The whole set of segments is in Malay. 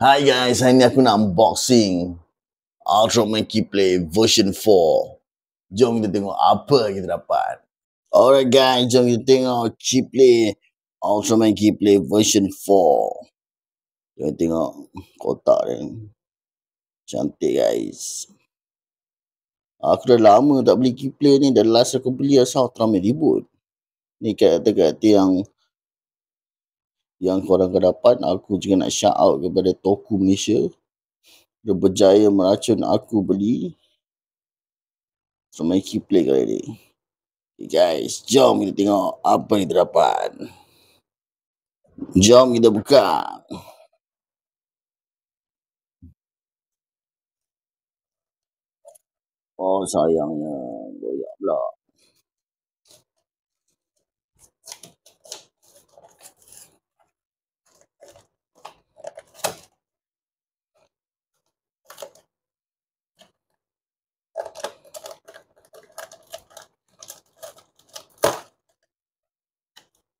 Hai guys, hari ni aku nak unboxing Ultraman Keyplay version 4. Jom kita tengok apa kita dapat. Alright guys, jom kita tengok Keyplay Ultraman Keyplay version 4. Jom kita tengok kotak dia. Cantik guys. Aku dah lama tak beli Keyplay ni. Dah last aku beli asal Ultraman Reboot. Ni kata-kata yang korang akan dapat. Aku juga nak shout out kepada Toku Malaysia. Dia berjaya meracun aku beli Ultraman Keyplay kali ni. Okay guys, jom kita tengok apa yang kita dapat. Jom kita buka. Oh sayangnya, goyak pula.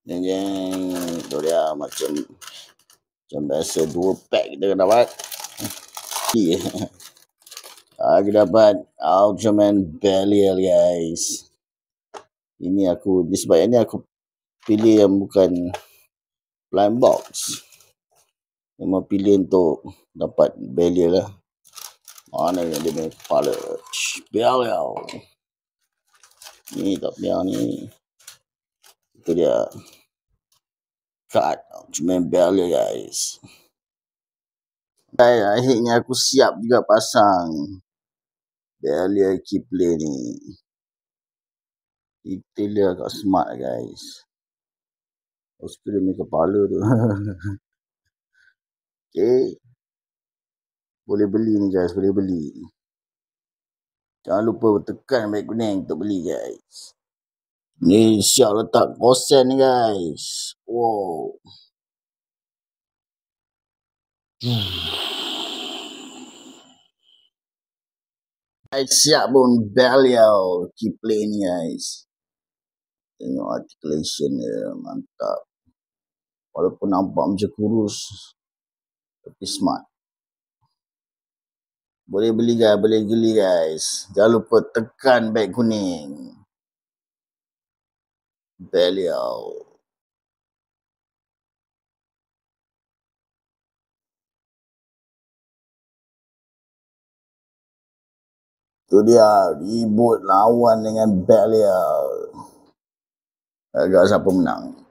Jeng, tu dia macam biasa 2 pack kita akan dapat. Aku dapat Ultraman Belial guys. Ini aku disebabkan ini aku pilih yang bukan blind box. Memang pilih untuk dapat Belial lah. Mana yang dia punya kepala Belial. Ni tak biar ni. Itu dia. Card Ultraman Belial guys. Akhirnya aku siap juga pasang Belial Keyplay ni. Detail dia agak smart guys. Aku dia punya kepala tu. Okay. Boleh beli ni guys, boleh beli. Jangan lupa tekan baik kuning untuk beli guys. Ni siap letak kosen ni guys. Wow. Guys, siap pun Belial Keyplay ni guys. Tengok articulation dia, mantap. Walaupun nampak macam kurus, tapi smart. Boleh beli guys, boleh beli guys. Jangan lupa tekan baik kuning. Belial. Tu dia, ribut lawan dengan Belial. Agak siapa menang.